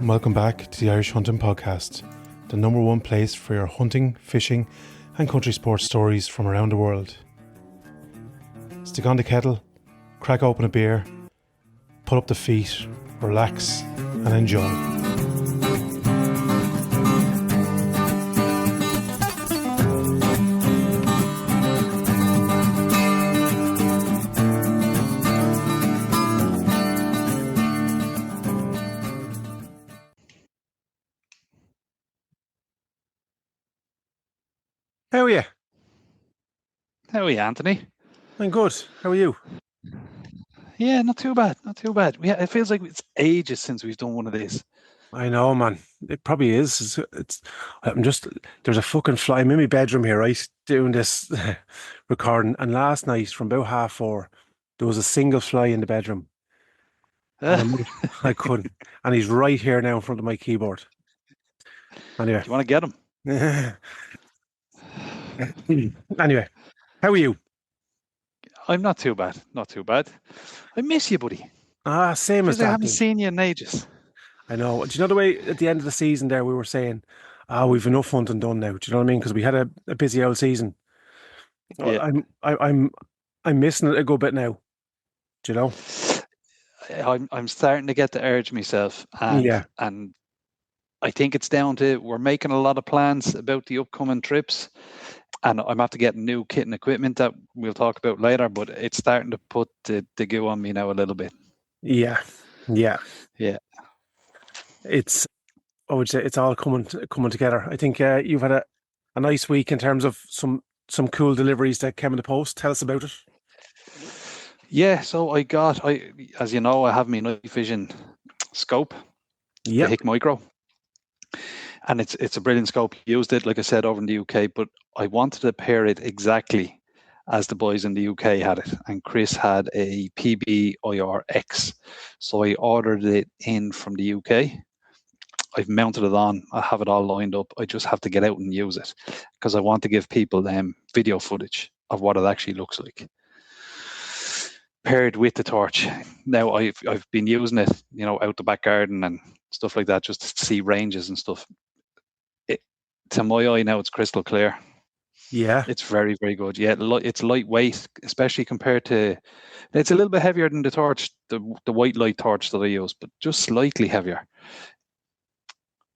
and welcome back to the Irish Hunting Podcast, the number one place for your hunting, fishing and country sports stories from around the world. Stick on the kettle, crack open a beer, pull up the feet, relax and enjoy. How are you? How are you, Anthony? I'm good. How are you? Yeah, not too bad. Not too bad. Yeah, it feels like it's ages since we've done one of these. I know, man. It probably is. There's a fucking fly. I'm in my bedroom here, right, doing this recording. And last night, from about 4:30, there was a single fly in the bedroom. And I couldn't. And he's right here now in front of my keyboard. Anyway. Do you want to get him? Anyway, how are you? I'm not too bad. Not too bad. I miss you, buddy. Same as that. I haven't seen you in ages. I know. Do you know the way at the end of the season there we were saying, we've enough hunting done now. Do you know what I mean? Because we had a busy old season. Yeah. I'm missing it a good bit now. Do you know? I'm starting to get the urge myself, and I think it's down to we're making a lot of plans about the upcoming trips, and I'm have to get new kit and equipment that we'll talk about later. But it's starting to put the goo on me now a little bit. Yeah. I would say it's all coming together. I think you've had a nice week in terms of some cool deliveries that came in the post. Tell us about it. Yeah, so as you know, I have my night vision scope, the Hick Micro, and it's a brilliant scope. Used it, like I said, over in the UK, but I wanted to pair it exactly as the boys in the UK had it, and Chris had a PB-IR-X, so I ordered it in from the UK. I've mounted it on. I have it all lined up. I just have to get out and use it because I want to give people video footage of what it actually looks like, paired with the torch. Now I've been using it, out the back garden and stuff like that, just to see ranges and stuff. To my eye now, it's crystal clear. Yeah, it's very, very good. Yeah, it's lightweight, especially compared to. It's a little bit heavier than the torch, the white light torch that I use, but just slightly heavier.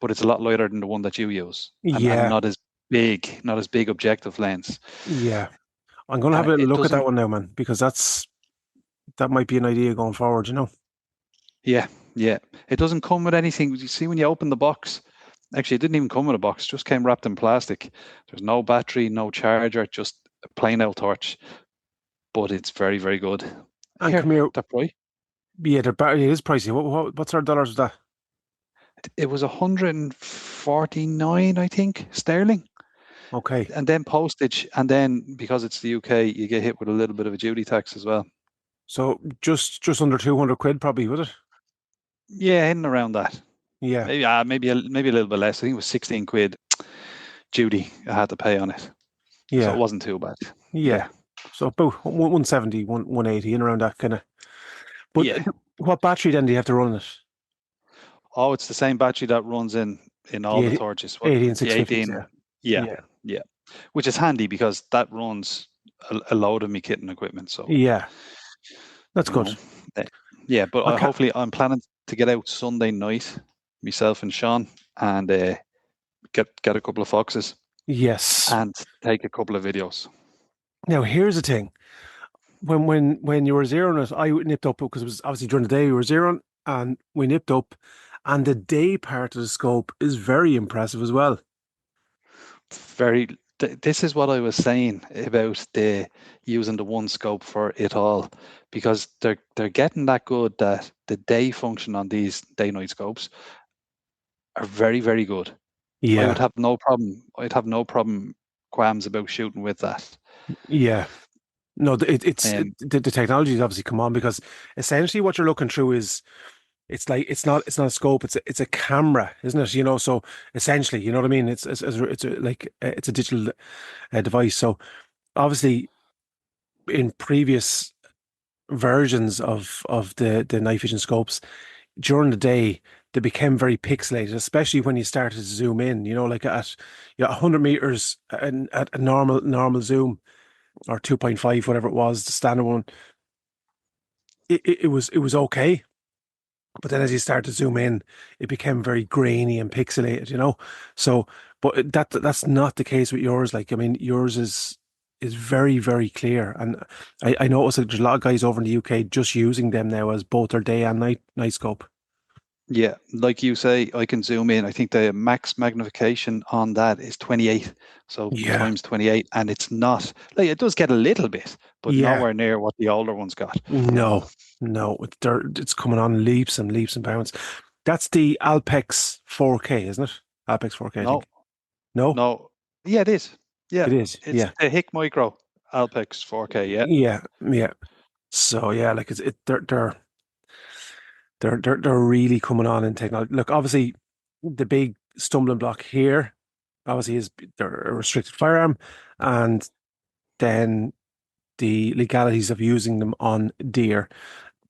But it's a lot lighter than the one that you use, and not as big objective lens. Yeah, I'm going to have a look at that one now, man, because that might be an idea going forward, Yeah. It doesn't come with anything. You see, when you open the box, actually, it didn't even come with a box. It just came wrapped in plastic. There's no battery, no charger, just a plain out torch. But it's very, very good. And come here. That price? Yeah, it is pricey. What's our dollars with that? It was 149, I think, sterling. Okay. And then postage, and then because it's the UK, you get hit with a little bit of a duty tax as well. So just under 200 quid, probably, would it? Yeah, in and around that. Yeah. Maybe a little bit less. I think it was 16 quid duty I had to pay on it. Yeah. So it wasn't too bad. Yeah. So about 170, 180, in around that kind of. But what battery then do you have to run it? Oh, it's the same battery that runs in all the torches. 18650. Yeah. Which is handy because that runs a load of me kit and equipment. So yeah, that's good. Yeah, but hopefully I'm planning to get out Sunday night, myself and Sean, and get a couple of foxes. Yes, and take a couple of videos. Now here's the thing: when you were zeroing it, I nipped up because it was obviously during the day we were zeroing, and we nipped up, and the day part of the scope is very impressive as well. This is what I was saying about using the one scope for it all, because they're getting that good that the day function on these day-night scopes are very, very good. Yeah, I would have no problem. I'd have no problem qualms about shooting with that. Yeah. No, the technology has obviously come on, because essentially what you're looking through is it's not a scope, it's a camera, isn't it? So essentially, you know what I mean? It's a digital device. So obviously, in previous versions of the night vision scopes, during the day they became very pixelated, especially when you started to zoom in, like at 100 meters and at a normal zoom or 2.5, whatever it was, the standard one, it was okay. But then as you start to zoom in, it became very grainy and pixelated. So, but that's not the case with yours. Like, I mean, yours is very, very clear. And I noticed that there's a lot of guys over in the UK just using them now as both their day and night scope. Yeah, like you say, I can zoom in. I think the max magnification on that is 28. So Yeah. times 28, and it's not like it does get a little bit, but Yeah. nowhere near what the older ones got. No, no, it's coming on leaps and leaps and bounds. That's the Alpex 4K, isn't it? Alpex 4K, I No, think. No, no. Yeah, it is. Yeah, it is. it's Yeah. the Hick Micro Alpex 4K. Yeah. Yeah. Yeah. So yeah, like they're really coming on in technology. Look, obviously the big stumbling block here obviously is they're a restricted firearm, and then the legalities of using them on deer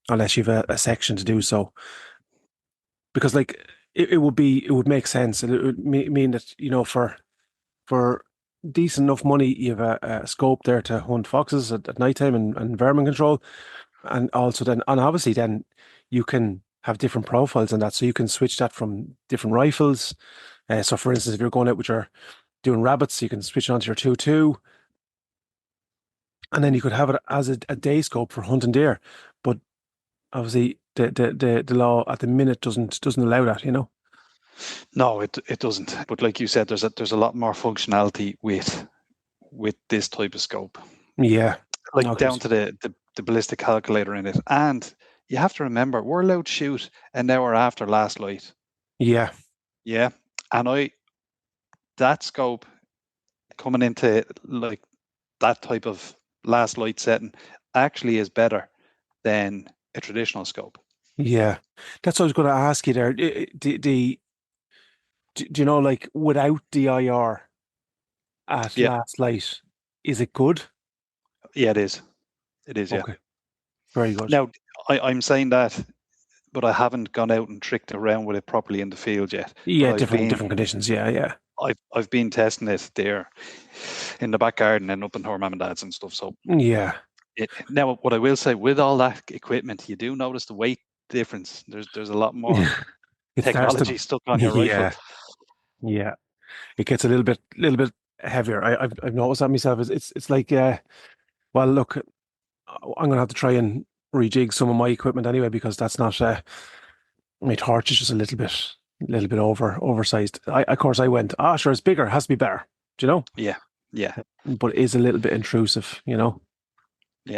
unless you have a section to do so. Because like it would make sense. And it would mean that, for decent enough money, you have a scope there to hunt foxes at nighttime and vermin control. And also then, and obviously then you can have different profiles and that. So you can switch that from different rifles. So for instance, if you're going out with your doing rabbits, you can switch it onto your 2.2, and then you could have it as a day scope for hunting deer. But obviously the law at the minute doesn't allow that. No, it doesn't. But like you said, there's a lot more functionality with this type of scope, Yeah. like Okay. down to the ballistic calculator in it. And you have to remember, we're allowed to shoot an hour after last light. Yeah. Yeah, and that scope coming into like that type of last light setting actually is better than a traditional scope. Yeah. That's what I was going to ask you there. Do you know, like, without DIR at Yeah, last light, is it good? yeah, it is. It is, yeah. Okay. Very good. Now, I'm saying that, but I haven't gone out and tricked around with it properly in the field yet. But Yeah, different conditions. Yeah, yeah. I've been testing it there in the back garden and up in her mum and dad's and stuff. So Yeah. now, what I will say, with all that equipment, you do notice the weight difference. There's a lot more It starts to, technology stuck on your rifle. yeah, yeah. It gets a little bit heavier. I've noticed that myself. It's like, well, look, I'm gonna have to try and rejig some of my equipment anyway because that's not. My torch is just a little bit oversized. Of course, I went. Ah, sure, it's bigger. It has to be better. Do you know? Yeah, yeah, But it is a little bit intrusive. yeah.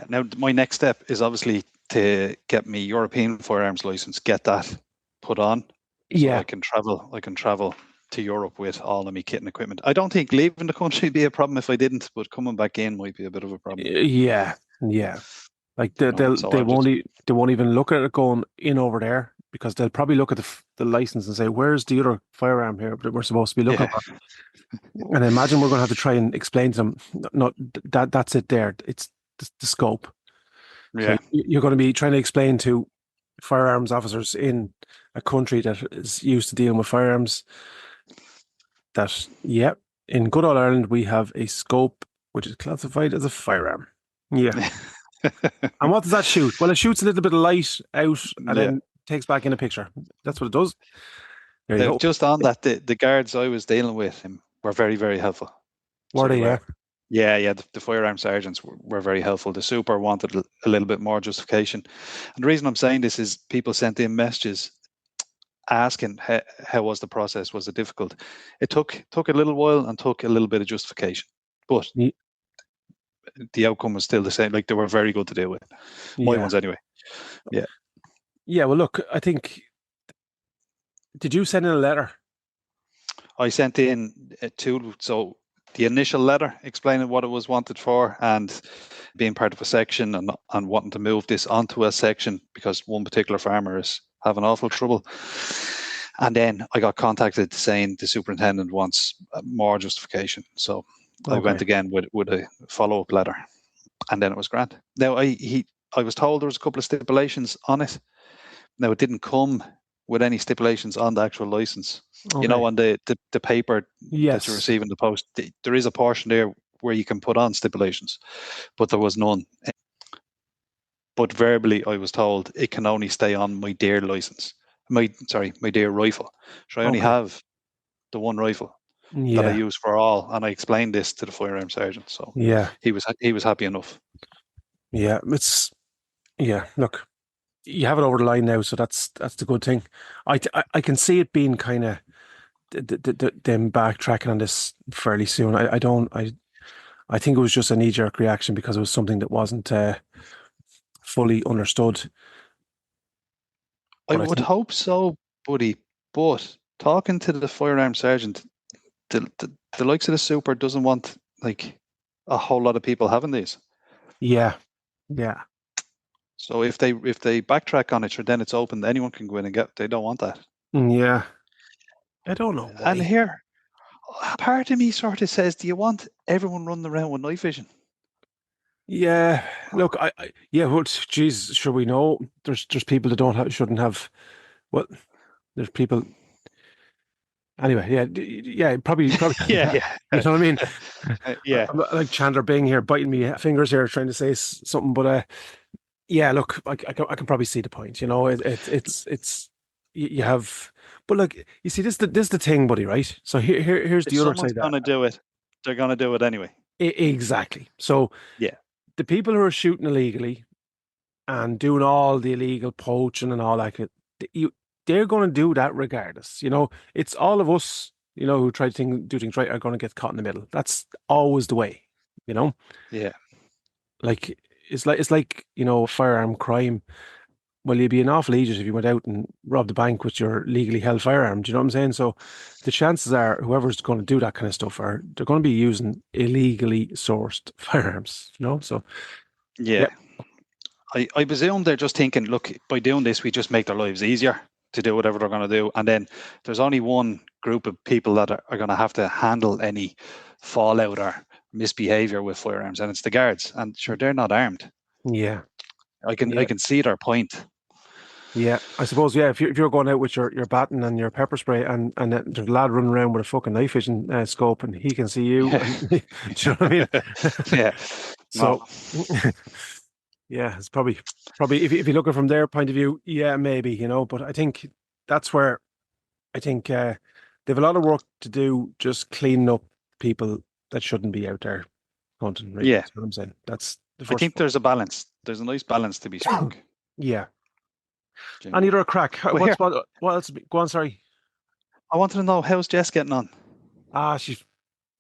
Now, my next step is obviously to get me European firearms license, get that put on, so Yeah, I can travel. I can travel to Europe with all of my kit and equipment. I don't think leaving the country would be a problem if I didn't, but coming back in might be a bit of a problem. yeah, yeah. Like You know, so they I'll just they won't even look at it going in over there because they'll probably look at the license and say, "Where's the other firearm here that we're supposed to be looking yeah, for?" And I imagine we're going to have to try and explain to them, not that's it there. It's the scope. So yeah. you're going to be trying to explain to firearms officers in a country that is used to dealing with firearms that, yeah, in good old Ireland, we have a scope which is classified as a firearm. Yeah. And what does that shoot? Well, it shoots a little bit of light out and Yeah. then takes back in a picture. That's what it does. There you Now, go. just on that, the guards I was dealing with were very, very helpful. Were So they they? Yeah. were. Yeah, yeah. The firearm sergeants were very helpful. The super wanted a little bit more justification. And the reason I'm saying this is people sent in messages asking how was the process? Was it difficult? It took a little while and took a little bit of justification, but Ye- the outcome was still the same. Like, they were very good to deal with. My Yeah. ones anyway. Yeah. Yeah. Well, look, I think, did you send in a letter? I sent in two. So the initial letter explaining what it was wanted for and being part of a section and wanting to move this onto a section because one particular farmer is having awful trouble. And then I got contacted saying the superintendent wants more justification. So I went Okay. again with a follow-up letter, and then it was grand. Now I was told there was a couple of stipulations on it. Now it didn't come. with any stipulations on the actual license. Okay. On the paper that you Yes. receive in the post, there is a portion there where you can put on stipulations, but there was none. But verbally, I was told it can only stay on my deer license. My deer rifle. So I only Okay. have the one rifle that I Yeah. use for all, and I explained this to the firearm sergeant, so Yeah. he was happy enough. Yeah. Yeah. Look, you have it over the line now, so that's the good thing. I can see it being kind of them backtracking on this fairly soon. I don't. I think it was just a knee-jerk reaction because it was something that wasn't fully understood. I But I would think, hope so, buddy. But talking to the firearm sergeant, the likes of the super doesn't want like a whole lot of people having these. yeah, yeah, So if they backtrack on it, sure, then it's open. Anyone can go in and get. They don't want that. yeah. I don't know And why. here, part of me sort of says, do you want everyone running around with night vision? Yeah, look, yeah, but geez, sure we know there's people that don't have shouldn't have. Well, there's people anyway. Yeah, yeah, probably. Yeah, You yeah, know what I mean? yeah. I'm not like Chandler Bing here, biting me fingers here, trying to say something. But yeah, look, I can probably see the point. It's you have, but look, you see, this is the thing, buddy, right? So here's If the other someone's side of gonna do it, they're gonna do it anyway. Exactly. So Yeah, the people who are shooting illegally and doing all the illegal poaching and all that, you, they're going to do that regardless. It's all of us, who try to do things right are going to get caught in the middle. That's always the way, you know. yeah. Like it's like firearm crime. Well, you'd be an awful idiot if you went out and robbed a bank with your legally held firearm. Do you know what I'm saying? So the chances are whoever's going to do that kind of stuff they're going to be using illegally sourced firearms. So Yeah. yep, I presume they're just thinking, look, by doing this, we just make their lives easier to do whatever they're going to do. And then there's only one group of people that are going to have to handle any fallout or misbehavior with firearms, and it's the guards. And sure, they're not armed. yeah, I can I yeah. can see their point. Yeah, I suppose. Yeah, if you're going out with your baton and your pepper spray, and there's a lad running around with a fucking night vision scope, and he can see you, Yeah, and do you know what I mean? yeah. No, So, yeah, it's probably if you're looking from their point of view, yeah, maybe but I think that's where I think they have a lot of work to do, just cleaning up people that shouldn't be out there hunting. Really, yeah. that's what I'm saying. That's the I first think one. there's a balance. There's a nice balance to be struck. Yeah, I need Genuinely. her a crack. But here, What else? Go on, sorry. I wanted to know how's Jess getting on. She's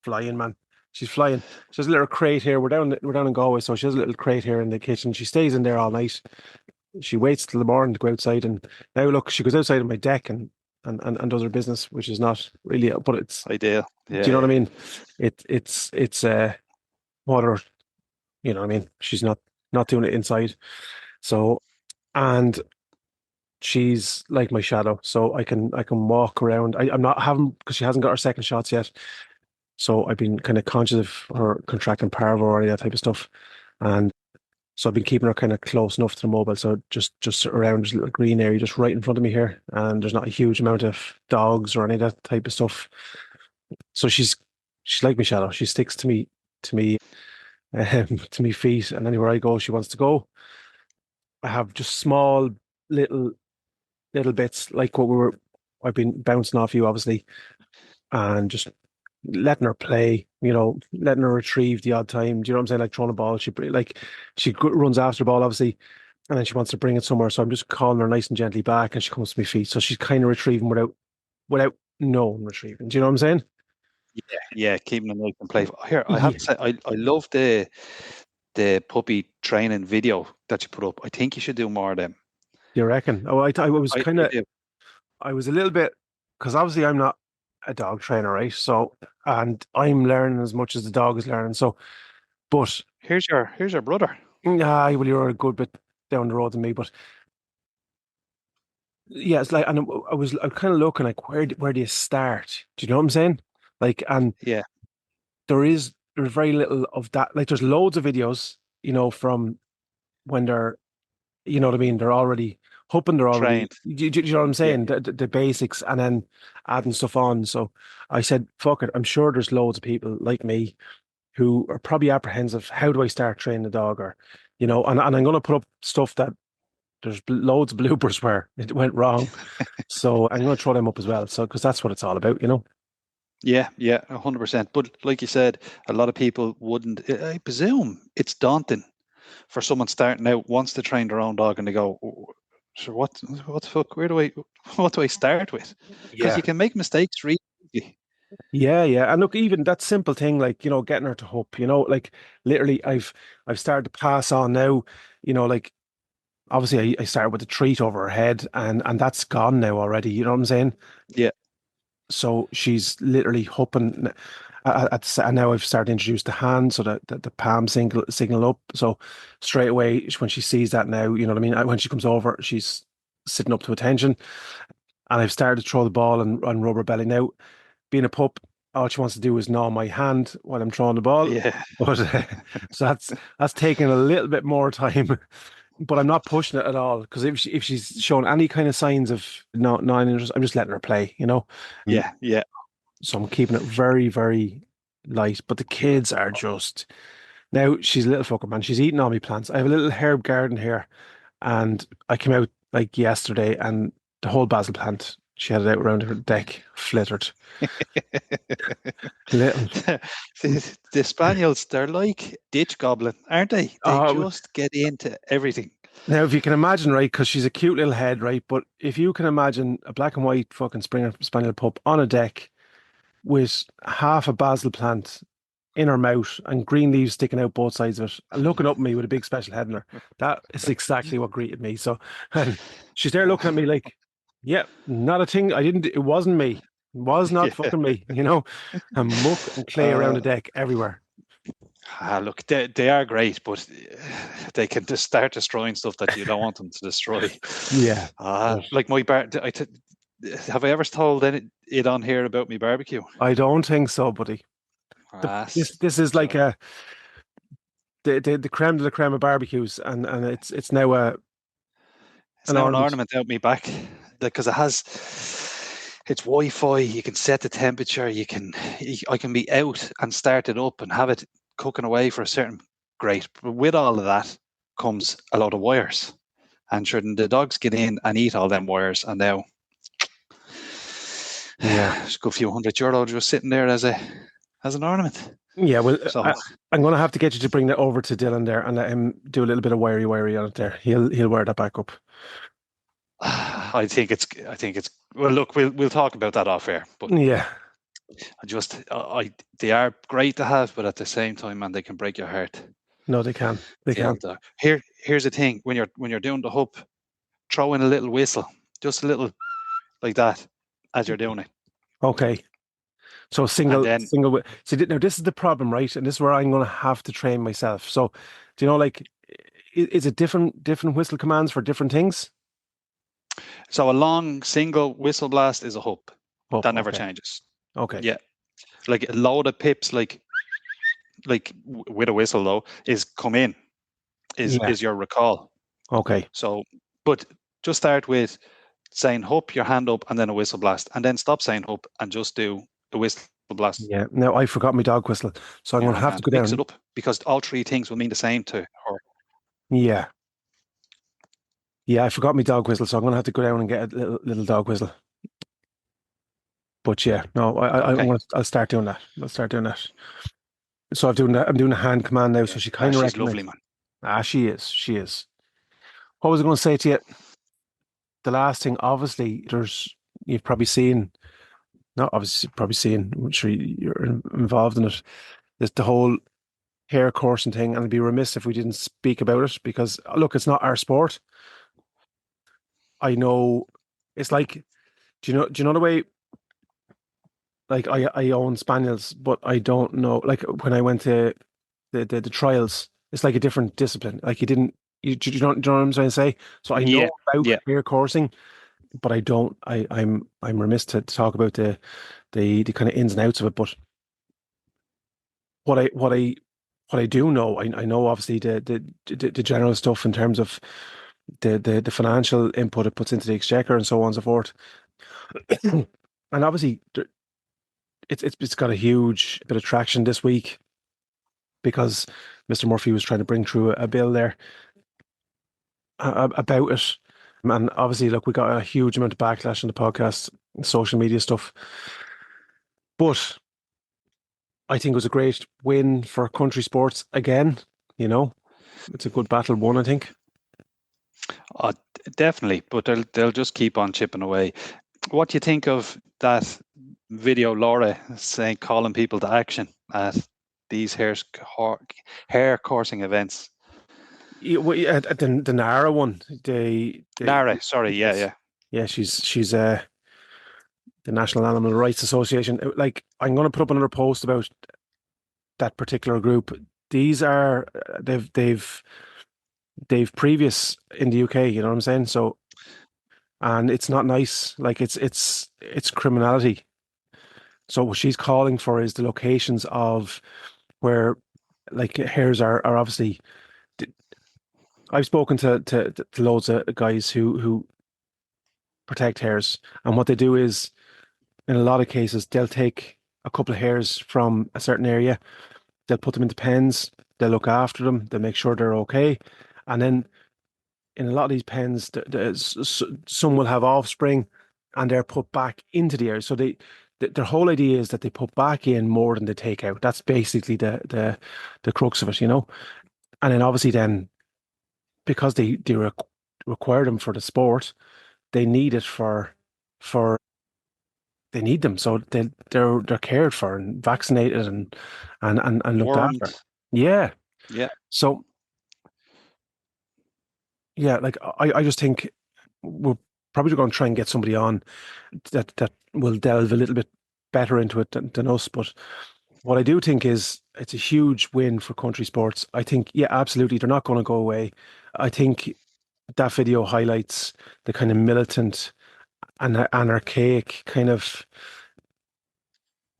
flying, man. She's flying. She has a little crate here. We're down in Galway, so she has a little crate here in the kitchen. She stays in there all night. She waits till the morning to go outside, and now look, she goes outside on my deck and does her business, which is not really, but it's. Ideal. Do Yeah, you know what I yeah. mean? It's water. You know what I mean? She's not doing it inside. So and she's like my shadow, so I can walk around. I'm not having because she hasn't got her second shots yet. So I've been kind of conscious of her contracting parvo or any of that type of stuff. And so I've been keeping her kind of close enough to the mobile. So just around this little green area, just right in front of me here. And there's not a huge amount of dogs or any of that type of stuff. So she's like my shadow. She sticks to me feet, and anywhere I go, she wants to go. I have just small little little bits like I've been bouncing off you, obviously, and just letting her play, letting her retrieve the odd time. Do you know what I'm saying? Like throwing a ball, she runs after the ball, obviously, and then she wants to bring it somewhere. So I'm just calling her nice and gently back, and she comes to my feet. So she's kind of retrieving without knowing retrieving. Do you know what I'm saying? Yeah, yeah, keeping them nice and playful. Here, I have Yeah, to say, I love the puppy training video that you put up. I think you should do more of them. you reckon? Oh, I was kind I of, do. I was a little bit because obviously I'm not a dog trainer, right? So, and I'm learning as much as the dog is learning. So, but Here's your brother. well, you're a good bit down the road than me, but yeah, it's like, and I was kind of looking like where do you start? Do you know what I'm saying? Like, and Yeah, there's very little of that. Like, there's loads of videos, from when they're, you know what I mean? They're already hoping they're already, Trained. you know what I'm Yeah, saying? The basics and then adding stuff on. So I said, fuck it. I'm sure there's loads of people like me who are probably apprehensive. How do I start training the dog? Or, and I'm going to put up stuff that there's loads of bloopers where it went wrong. So I'm going to throw them up as well. So, because that's what it's all about. yeah, 100%. But like you said, a lot of people wouldn't. I presume it's daunting for someone starting out, wants to train their own dog, and they go, "Oh, so what the fuck? Where do I what do I start with?" Because Yeah. you can make mistakes really easily. Yeah, yeah. And look, even that simple thing like, getting her to hoop, like literally I've started to pass on now, like obviously I started with the treat over her head and that's gone now already, you know what I'm saying? Yeah, So she's literally hooping and now I've started to introduce the hand so that the palm signal up. So straight away when she sees that now, you know what I mean? When she comes over, she's sitting up to attention and I've started to throw the ball and rub her belly now. Being a pup, all she wants to do is gnaw my hand while I'm throwing the ball. yeah, But so that's taking a little bit more time. But I'm not pushing it at all because if she's showing any kind of signs of not interest, I'm just letting her play. yeah, yeah. So I'm keeping it very, very light. But the kids are just now she's a little fucker, man. She's eating all my plants. I have a little herb garden here, and I came out like yesterday, and the whole basil plant she had it out around her deck, flittered. Little. The Spaniels, they're like ditch goblin, aren't they? They Oh, just get into everything. now if you can imagine, right, because she's a cute little head, right? But if you can imagine a black and white fucking Springer Spaniel pup on a deck with half a basil plant in her mouth and green leaves sticking out both sides of it, and looking up at me with a big special head in her, that is exactly what greeted me. So, and she's there looking at me like, yeah, not a thing. I didn't, it wasn't me. It was not Yeah. fucking me. And muck and clay around the Uh, deck everywhere. Look, they are great, but they can just start destroying stuff that you don't want them to destroy. Yeah. But Like my have I ever told it on here about me barbecue? I don't think so, buddy. Ah, This is like so the creme de la creme of barbecues, and it's now it's an now an ornament. ornament out my back because it has it's Wi-Fi. You can set the temperature. I can be out and start it up and have it cooking away for a certain great. But with all of that comes a lot of wires, and sure, then the dogs get in and eat all them wires, and now Yeah. it's a good few €100 just sitting there as an ornament. Yeah, well, So I'm going to have to get you to bring that over to Dylan there and let him do a little bit of wiry on it there. He'll wear that back up. I think it's well. Look, we'll talk about that off air, but Yeah, I they are great to have, but at the same time, man, they can break your heart. no, they can. They The can. old dog. Here's the thing: when you're doing the hoop, throw in a little whistle, just a little like that, as you're doing it, Okay. So and then See, now this is the problem, right? And this is where I'm going to have to train myself. So, do you know, like, is it different whistle commands for different things? so a long single whistle blast is a hoop Oh, that never okay. changes. Okay. Yeah, like a load of pips, like with a whistle though, is come in Yeah. is your recall. Okay. So, but just start with saying hoop, your hand up, and then a whistle blast, and then stop saying hoop and just do a whistle blast Yeah. Now I forgot my dog whistle, so I'm in going your to own have to hand. go Mix it down. up because all three things will mean the same to her. Yeah. Yeah, I forgot my dog whistle, so I'm going to have to go down and get a little dog whistle. But yeah, no, Okay. I'll start doing that. I'll start doing that. So I'm doing that. I'm doing a hand command now, so Yeah. she kind of She's lovely, recognizes. man. Ah, she is. She is. What was I going to say to you? The last thing, obviously, you've probably seen, not obviously, you've probably seen, I'm sure you're involved in it. There's the whole hair coursing thing, and it'd be remiss if we didn't speak about it because, look, it's not our sport. I know it's like, do you know the way, like, I own spaniels, but I don't know, like, when I went to the trials, it's like a different discipline. Like, do you know what I'm trying to say? So I Yeah. know about Yeah. hair coursing, but I don't. I'm remiss to talk about the kind of ins and outs of it. But what I what I what I do know, I know obviously the general stuff in terms of the financial input it puts into the exchequer and so on and so forth. And obviously, it's got a huge bit of traction this week because Mr. Murphy was trying to bring through a bill there about it. And obviously, look, we got a huge amount of backlash on the podcast, social media stuff. But I think it was a great win for country sports again. You know, it's a good battle won, I think. Oh, definitely, but they'll just keep on chipping away. What do you think of that video, Laura, saying calling people to action at these hair coursing events? The Nara one, Nara, sorry, yeah, yes, yeah. yeah, she's the National Animal Rights Association. Like, I'm going to put up another post about that particular group. These are they've previous in the UK. You know what I'm saying? So, and it's not nice. Like, it's criminality. So what she's calling for is the locations of where like hares are obviously. I've spoken to loads of guys who protect hares, and what they do is in a lot of cases they'll take a couple of hares from a certain area, they'll put them into pens, they'll look after them, they'll make sure they're okay, and then in a lot of these pens, some will have offspring, and they're put back into the area. So their whole idea is that they put back in more than they take out. That's basically the crux of it, you know. And then obviously then because they require them for the sport, they need it for they need them. So they're cared for and vaccinated and looked Wormed, after. Yeah. yeah. So yeah, like I just think we're probably going to try and get somebody on that will delve a little bit better into it than us. But what I do think is it's a huge win for country sports. I think, yeah, absolutely, they're not going to go away. I think that video highlights the kind of militant and anarchaic kind of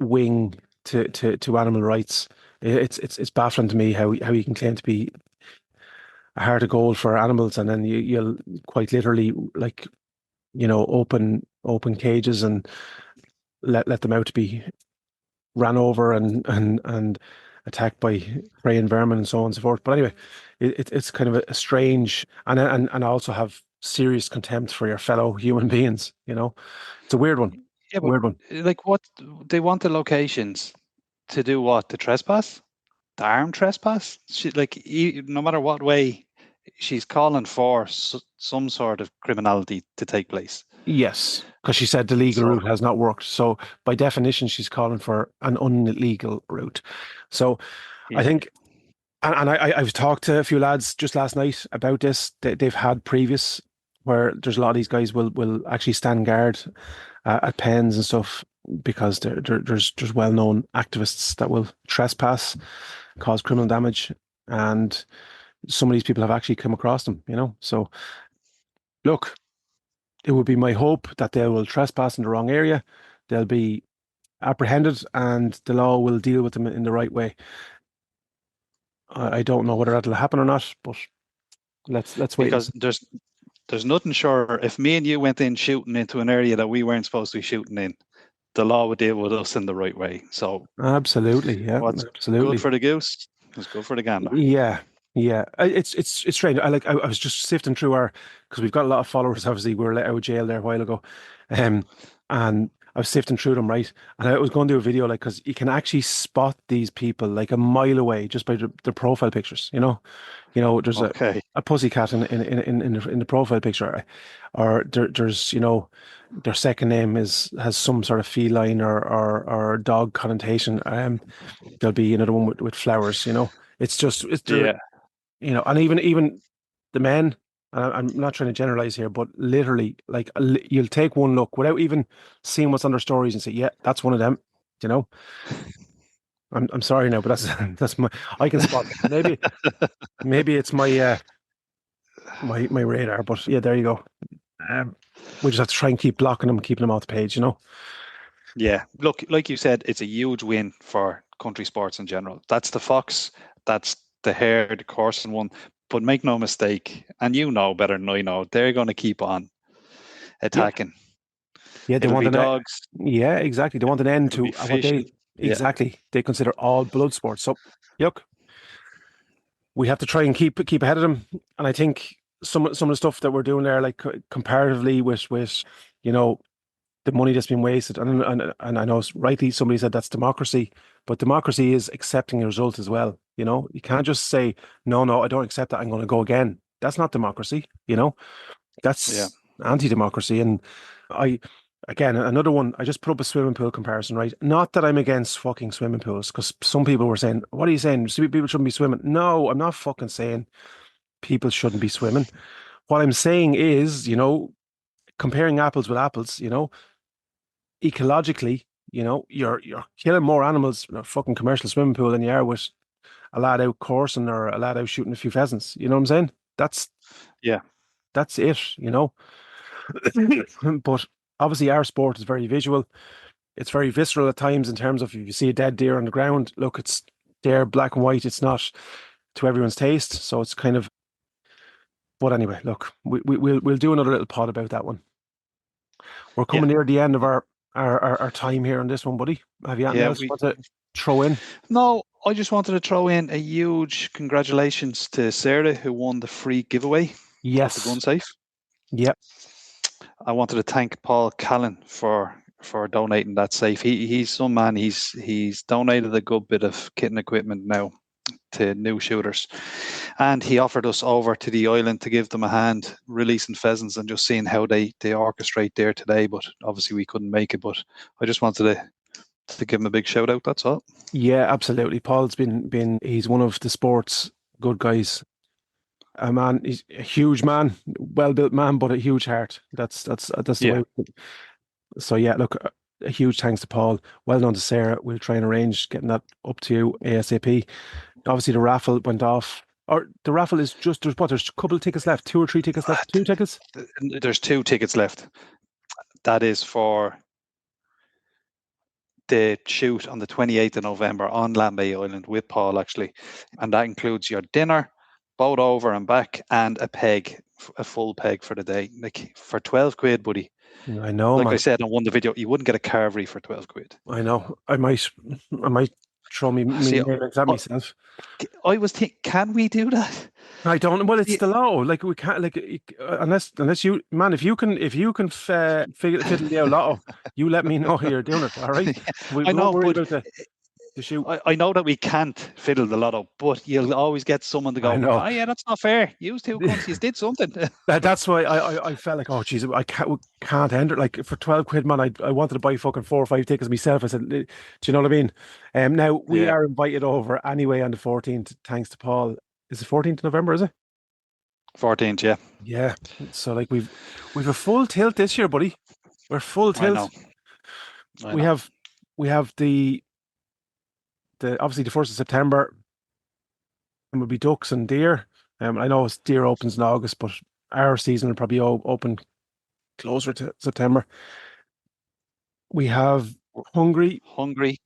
wing to animal rights. It's baffling to me how you can claim to be a heart of gold for animals, and then you'll quite literally, like, open cages and let them out to be ran over and attacked by prey and vermin and so on and so forth. But anyway, it's kind of a strange, and also have serious contempt for your fellow human beings. It's a weird one. Yeah, but Weird one. like what they want the locations to do what? To trespass? The armed trespass? No matter what way, she's calling for some sort of criminality to take place. Yes, because she said the legal So, route has not worked. So by definition, she's calling for an illegal route. So I yeah. think, and I've talked to a few lads just last night about this. They've had previous where there's a lot of these guys will actually stand guard at pens and stuff because there's well-known activists that will trespass, cause criminal damage, and some of these people have actually come across them. So look, it would be my hope that they will trespass in the wrong area. They'll be apprehended and the law will deal with them in the right way. I don't know whether that'll happen or not, but let's wait and Because see. there's nothing sure. If me and you went in shooting into an area that we weren't supposed to be shooting in, the law would deal with us in the right way. So Absolutely, yeah, what's good absolutely. for the goose is good for the gander. Yeah, yeah. It's strange. I was just sifting through our because we've got a lot of followers. Obviously, we were let out of jail there a while ago, and I was sifting through them, right. And I was going to do a video like because you can actually spot these people like a mile away just by the profile pictures. There's Okay. a pussycat in the profile picture, or there's their second name has some sort of feline or dog connotation. There'll be another one with flowers. It's just it's there, Yeah. and even the men. And I'm not trying to generalize here, but literally, like you'll take one look without even seeing what's on their stories and say, "Yeah, that's one of them." You know, I'm sorry now, but that's that's my I can spot them. Maybe it's my radar, but yeah, there you go. Um, we just have to try and keep blocking them, keeping them off the page. Yeah. Look, like you said, it's a huge win for country sports in general. That's the fox, that's the hare, the coursing one. But make no mistake, and you know better than I know, they're going to keep on Yeah, attacking. yeah, they It'll want be an dogs. yeah, exactly. They want an end It'll be to what they fishing. Yeah, exactly they consider all blood sports. So, look, we have to try and keep ahead of them. And I think some of the stuff that we're doing there, like comparatively with you know the money that's been wasted, and I know rightly somebody said that's democracy, but democracy is accepting the result as well. You can't just say no, no, I don't accept that. I'm going to go again. That's not democracy. yeah, That's anti-democracy. And I, again, another one, I just put up a swimming pool comparison, right? Not that I'm against fucking swimming pools, because some people were saying, what are you saying? People shouldn't be swimming. No, I'm not fucking saying people shouldn't be swimming. What I'm saying is, comparing apples with apples, ecologically, you're killing more animals in a fucking commercial swimming pool than you are with a lad out coursing or a lad out shooting a few pheasants. You know what I'm saying? That's yeah, that's it. But obviously, our sport is very visual. It's very visceral at times in terms of if you see a dead deer on the ground, look, it's there, black and white. It's not to everyone's taste, so it's kind of. But anyway, look, we'll do another little pod about that one. We're yeah, coming near the end of our time here on this one, buddy. Have you anything yeah. else you want to throw in? No, I just wanted to throw in a huge congratulations to Sarah who won the free giveaway of the gun Yes. safe. Yep. I wanted to thank Paul Callan for donating that safe. He's some man. He's donated a good bit of kit and equipment now to new shooters, and he offered us over to the island to give them a hand releasing pheasants and just seeing how they orchestrate there today. But obviously we couldn't make it. But I just wanted to give him a big shout out. That's all. Yeah, absolutely. Paul's been he's one of the sport's good guys. A man, he's a huge man, well built man, but a huge heart. That's the Yeah, way. So yeah, look, a huge thanks to Paul. Well done to Sarah. We'll try and arrange getting that up to you ASAP. Obviously, the raffle went off, or the raffle is just there's a couple of tickets left, two or three tickets left, two tickets. there's 2 tickets left. That is for the shoot on the 28th of November on Lambay Island with Paul, actually. And that includes your dinner, boat over and back, and a full peg for the day. Like for 12 quid, buddy. I know, Like I man. said on one of the video, you wouldn't get a carvery for 12 quid. I know. I might throw me See, nails at myself. I was thinking, can we do that? I don't. Well, it's See, the law. Like we can't. Like unless you, man. If you can fiddle the old lotto, you let me know you're doing it. All right. We I won't know, worry but about the shoot. I know that we can't fiddle the lotto, but you'll always get someone to I go, know. oh yeah, that's not fair. You two cunts, you did something. That's why I felt like, oh geez, I can't enter. Like for 12 quid, man, I wanted to buy fucking 4 or 5 tickets myself. I said, do you know what I mean? Now we Yeah, are invited over anyway on the 14th, thanks to Paul. Is it 14th of November? Is it? 14th, yeah. Yeah. So like we've a full tilt this year, buddy. We're full I know. tilt. We have we have the obviously the 1st of September, and we'll be ducks and deer. I know it's deer opens in August, but our season will probably open closer to September. We have Hungry Hungry.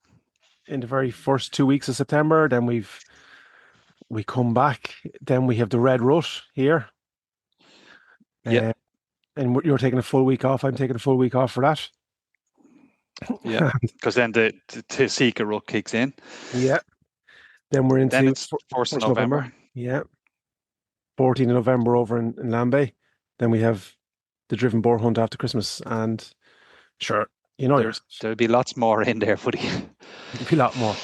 in the very first 2 weeks of September. Then we come back. Then we have the Red Rut here. Yeah, And you're taking a full week off. I'm taking a full week off for that. yeah. Because then the Seeker Rut kicks in. Yeah. Then we're Then into it's 1st of November. Yeah. 14th of November over in Lambay. Then we have the Driven Boar Hunt after Christmas. And sure, There'll be lots more in there, buddy. there'll be a lot more.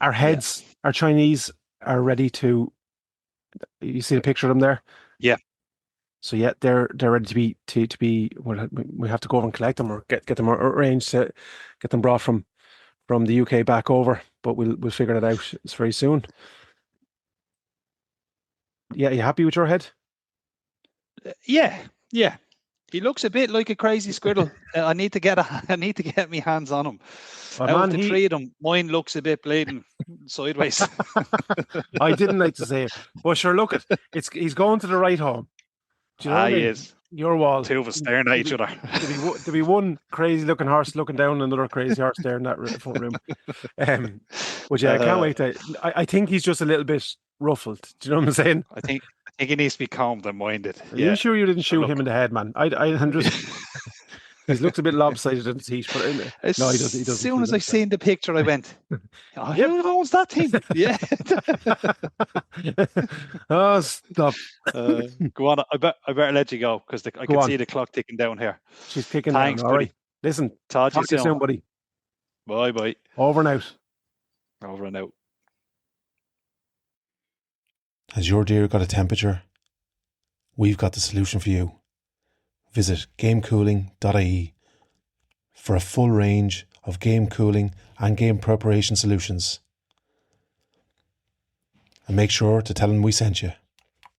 Our heads, our Chinese are ready to. You see the picture of them there? Yeah. So yeah, they're ready to be. We have to go over and collect them or get them arranged to get them brought from the UK back over. But we'll figure that out. It's very soon. Yeah, you happy with your head? Yeah, yeah. He looks a bit like a crazy squirrel. I need to get my hands on him. Oh, Out man, of the three of them, mine looks a bit bleeding sideways. I didn't like to say it, but sure, look he's going to the right home. Do you know what I mean? He is. Your wall. Two of us staring at each other. To be one crazy looking horse looking down another crazy horse there in that front room. But yeah, I can't wait to. I think he's just a little bit ruffled. Do you know what I'm saying? I think think he needs to be calmed and minded. Are you Yeah. sure you didn't So shoot look, him in the head, man? I'm just. He looks a bit lopsided in the teeth, but as no, he doesn't. He doesn't. soon He as I doesn't. seen the picture, I went, oh, Yep. who owns that thing? Yeah. Oh, stop. Go on. I better let you go because I Go can on. see the clock ticking down here. She's ticking down. Thanks, All right. buddy. Listen, Talk to you talk to you soon, soon. buddy. Bye bye. Over and out. Over and out. Has your deer got a temperature? We've got the solution for you. Visit gamecooling.ie for a full range of game cooling and game preparation solutions. And make sure to tell them we sent you.